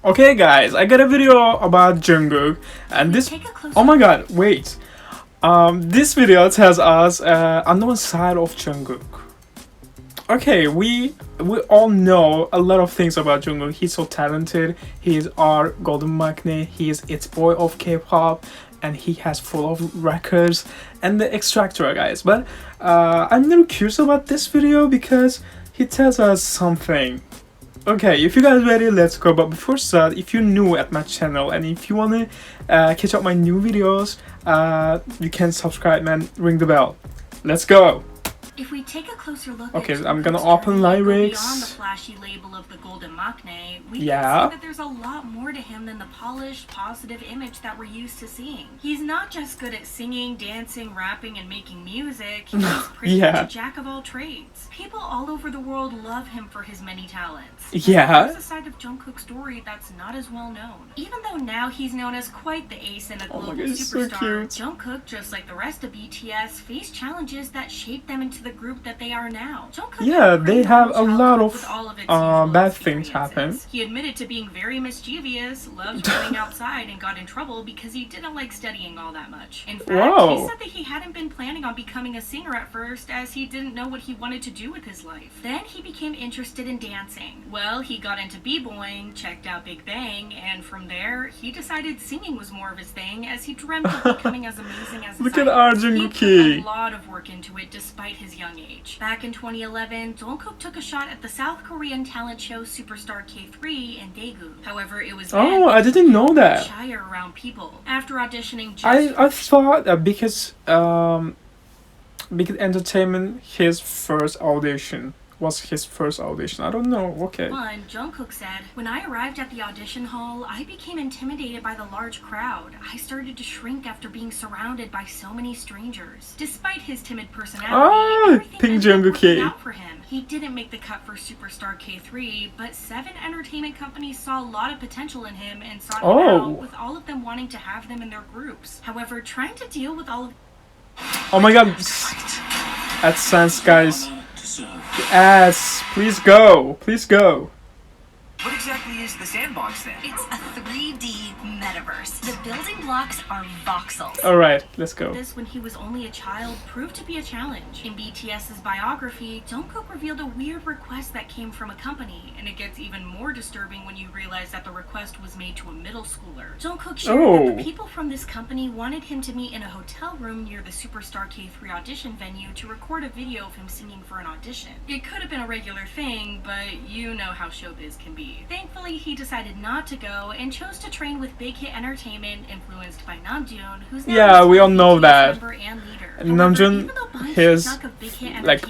Okay guys, I got a video about Jungkook and this, oh my god, wait. This video tells us unknown side of Jungkook. Okay, we all know a lot of things about Jungkook. He's so talented. He is our golden maknae. He is its boy of K-pop, and he has full of records and the extractor guys. But I'm really curious about this video because he tells us something. Okay, if you guys ready, let's go. But before that, if you're new at my channel and if you wanna catch up my new videos, you can subscribe and ring the bell. Let's go. If we take a closer look okay, at I'm gonna open lyrics. Beyond the flashy label of the golden maknae, we can see that there's a lot more to him than the polished, positive image that we're used to seeing. He's not just good at singing, dancing, rapping, and making music. He's pretty much a jack of all trades. People all over the world love him for his many talents. There's a side of Jungkook's story that's not as well known. Even though now he's known as quite the ace and a global superstar, so Jungkook, just like the rest of BTS, faced challenges that shaped them into the group that they are now. Jungkook they have a lot of bad things happen. He admitted to being very mischievous, loved going outside, and got in trouble because he didn't like studying all that much. In fact, he said that he hadn't been planning on becoming a singer at first as he didn't know what he wanted to do with his life. Then he became interested in dancing. Well, he got into b-boying, checked out Big Bang, and from there, he decided singing was more of his thing as he dreamt of becoming as amazing as his Look at our JUNGKOOK. He put a lot of work into it despite his young age. Back in 2011, Jungkook took a shot at the South Korean talent show Superstar K3 in Daegu. However, it was I didn't know that. Shy around people. After auditioning I thought that because Entertainment, his first audition was his first audition. I don't know. Okay. Jungkook said, "When I arrived at the audition hall, I became intimidated by the large crowd. I started to shrink after being surrounded by so many strangers. Despite his timid personality, everything ended up working out for him. He didn't make the cut for Superstar K3, but 7 entertainment companies saw a lot of potential in him and sought him out, with all of them wanting to have them in their groups. However, trying to deal with all of..." Oh my god. AdSense, guys. Ads, please go. Please go. What exactly is the sandbox then? It's a 3D metaverse. The building blocks are voxels. Alright, let's go. This, when he was only a child, proved to be a challenge. In BTS's biography, Jungkook revealed a weird request that came from a company, and it gets even more disturbing when you realize that the request was made to a middle schooler. Jungkook shared that the people from this company wanted him to meet in a hotel room near the Superstar K3 audition venue to record a video of him singing for an audition. It could have been a regular thing, but you know how showbiz can be. Thankfully, he decided not to go and chose to train with Big Hit Entertainment, influenced by Namjoon, who's now we all know that. member and leader. Namjoon, his like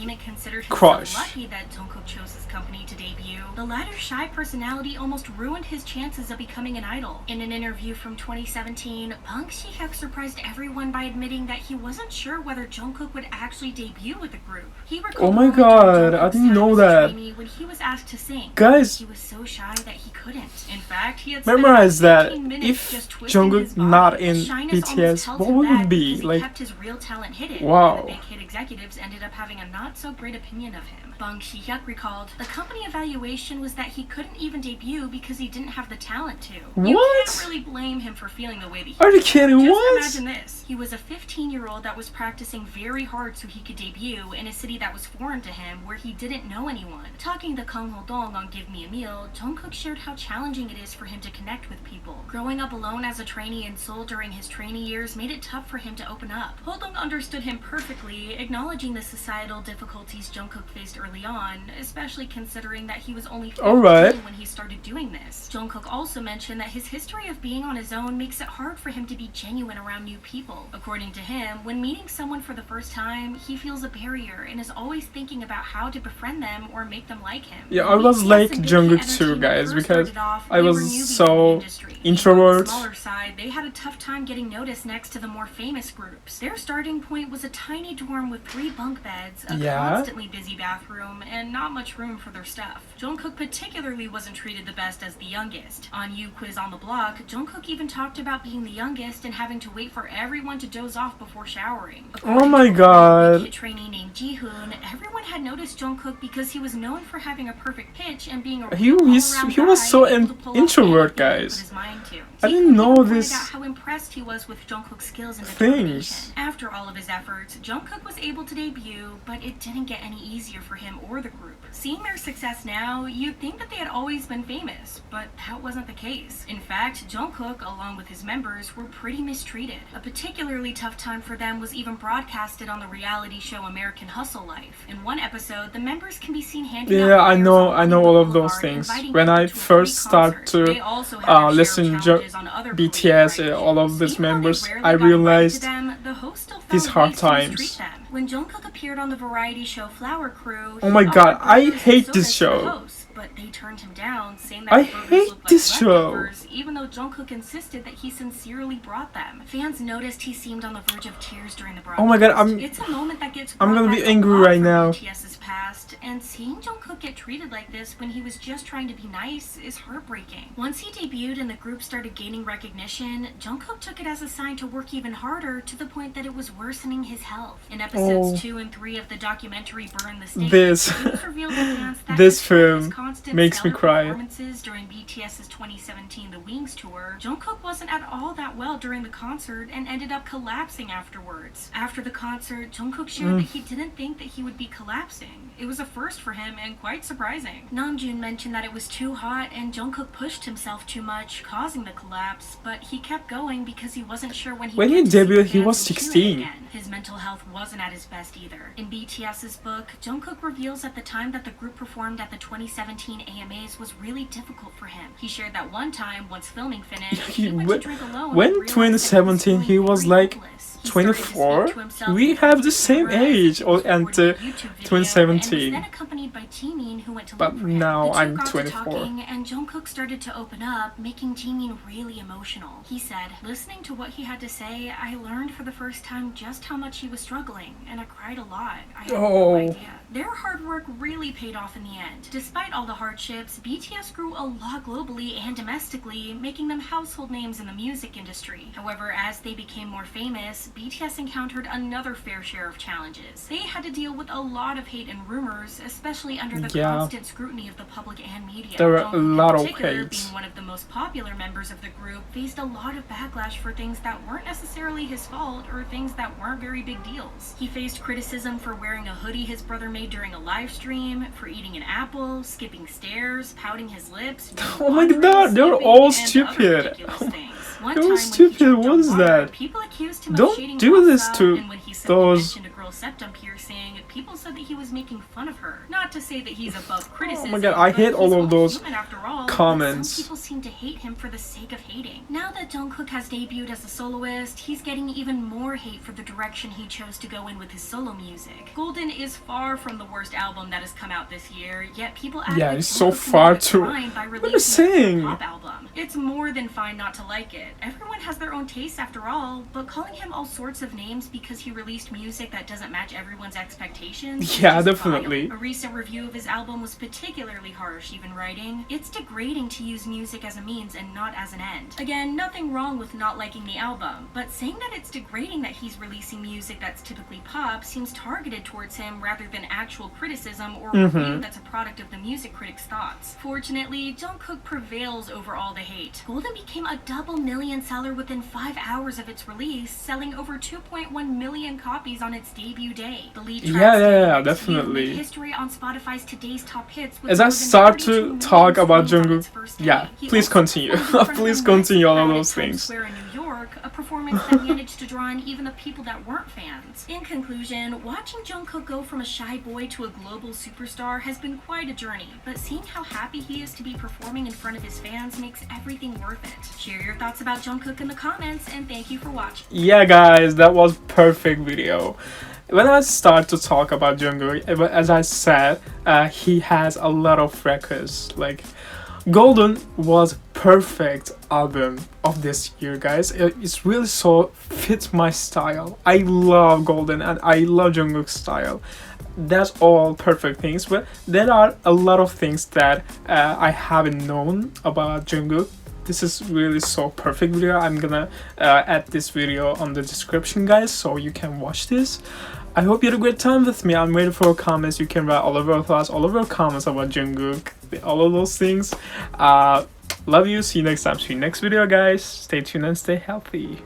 crush. Lucky that Jungkook chose his company to debut. The latter's shy personality almost ruined his chances of becoming an idol. In an interview from 2017, 𝓂𝒾𝒶 surprised everyone by admitting that he wasn't sure whether Jungkook would actually debut with the group. He recalled, oh my god, I didn't know that. When he was asked to sing, guys, he was so shy that he couldn't. In fact, he had memorize that. If Jungkook not in BTS, what would it be? He like, kept his real talent hidden. Wow. And the Big Hit executives ended up having a not so great opinion of him. 𝓂𝒾𝒶 recalled, "The company evaluation was that he couldn't even debut because he didn't have the talent to." You can't really blame him for feeling the way that he Are you kidding? Just imagine this. He was a 15-year-old that was practicing very hard so he could debut in a city that was foreign to him where he didn't know anyone. Talking to Kang Ho-dong on Give Me a Meal, Jungkook shared how challenging it is for him to connect with people. Growing up alone as a trainee in Seoul during his trainee years made it tough for him to open up. Ho-dong understood him perfectly, acknowledging the societal difficulties Jungkook faced early on, especially considering that he was only 15 when he started doing this. Jungkook also mentioned that his history of being on his own makes it hard for him to be genuine around new people. According to him, when meeting someone for the first time, he feels a barrier and is always thinking about how to befriend them or make them like him. Yeah, I was like Jungkook too, guys, because I was so introvert. Smaller side, they had a tough time getting noticed next to the more famous groups. Their starting point was a tiny dorm with 3 bunk beds, a constantly busy bathroom, and not much room for their stuff. JUNGKOOK particularly wasn't treated the best as the youngest. On U Quiz on the Block, JUNGKOOK even talked about being the youngest and having to wait for everyone to doze off before showering. Oh my god. A trainee named Jihoon, everyone had noticed JUNGKOOK because he was known for having a perfect pitch and being a He was so an introvert, guys. I didn't know this how impressed he was with JUNGKOOK's skills and things. After all of his efforts, JUNGKOOK was able to debut, but it didn't get any easier for him or the group. Seeing their success now, you'd think that they had always been famous, but that wasn't the case. In fact, JUNGKOOK, along with his members, were pretty mistreated. A particularly tough time for them was even broadcasted on the reality show American Hustle Life. In one episode, the members can be seen handing out I know all of those things. When I first start to listen to BTS, all of these members, I realized these hard times. When JUNGKOOK appeared on the variety show Flower Crew, oh my god, I hate this show. But they turned him down, saying that I hate this show. Even though JUNGKOOK insisted that he sincerely brought them. Fans noticed he seemed on the verge of tears during the broadcast. Oh my god, it's a moment that gets I'm gonna be angry right now. BTS's past, and seeing JUNGKOOK get treated like this when he was just trying to be nice is heartbreaking. Once he debuted and the group started gaining recognition, JUNGKOOK took it as a sign to work even harder, to the point that it was worsening his health. In episodes 2 and 3 of the documentary Burn the Stage, this film makes me cry. During BTS's 2017 The Wings tour, JUNGKOOK wasn't at all that well during the concert and ended up collapsing afterwards. After the concert, JUNGKOOK shared that he didn't think that he would be collapsing. It was a first for him and quite surprising. Namjoon mentioned that it was too hot and JUNGKOOK pushed himself too much, causing the collapse, but he kept going because he wasn't sure when he debuted he was 16. His mental health wasn't at his best either. In BTS's book, JUNGKOOK reveals that the time that the group performed at the 2017 AMAs was really difficult for him. He shared that one time, once filming finished, he went to drink alone. When 2017 he was like 24? We have the same age, and 2017. Then accompanied by Jimin, who went to but now I'm 24. And JUNGKOOK started to open up, making Jimin really emotional. He said, listening to what he had to say, I learned for the first time just how much he was struggling, and I cried a lot. I had no idea. Their hard work really paid off in the end. Despite all the hardships, BTS grew a lot globally and domestically, making them household names in the music industry. However, as they became more famous, BTS encountered another fair share of challenges. They had to deal with a lot of hate and rumors, especially under the constant scrutiny of the public and media. There were a lot of hate. Being one of the most popular members of the group, faced a lot of backlash for things that weren't necessarily his fault or things that weren't very big deals. He faced criticism for wearing a hoodie his brother made during a live stream, for eating an apple, skipping stairs, pouting his lips. Oh my god, they're all stupid. How stupid was that? Don't do this to those. Septum piercing, people said that he was making fun of her. Not to say that he's above criticism. Oh my god, I hate all of those comments. Some people seem to hate him for the sake of hating. Now that JUNGKOOK has debuted as a soloist, he's getting even more hate for the direction he chose to go in with his solo music. Golden is far from the worst album that has come out this year, yet people act like it's so far too. What are you saying? Pop album. It's more than fine not to like it. Everyone has their own tastes after all, but calling him all sorts of names because he released music that doesn't match everyone's expectations. Yeah, definitely. A recent review of his album was particularly harsh, even writing, "It's degrading to use music as a means and not as an end." Again, nothing wrong with not liking the album, but saying that it's degrading that he's releasing music that's typically pop seems targeted towards him rather than actual criticism or review that's a product of the music critic's thoughts. Fortunately, JUNGKOOK prevails over all the hate. Golden became a double million seller within 5 hours of its release, selling over 2.1 million copies on its debut day. The lead track definitely. History on Spotify's Today's Top Hits. As I start to talk about JUNGKOOK, please continue. Please continue all of those things. In New York, a performance that managed to draw in even the people that weren't fans. In conclusion, watching JUNGKOOK go from a shy boy to a global superstar has been quite a journey, but seeing how happy he is to be performing in front of his fans makes everything worth it. Share your thoughts about JUNGKOOK in the comments, and thank you for watching. Yeah guys, that was perfect video. When I start to talk about JUNGKOOK, as I said, he has a lot of records. Like, Golden was perfect album of this year, guys. It's really so fits my style. I love Golden and I love Jungkook's style. That's all perfect things, but there are a lot of things that I haven't known about Jungkook. This is really so perfect video. I'm gonna add this video on the description, guys, so you can watch this. I hope you had a great time with me. I'm waiting for comments. You can write all of your thoughts, all of your comments about Jungkook, all of those things. Love you. See you next time. See you next video, guys. Stay tuned and stay healthy.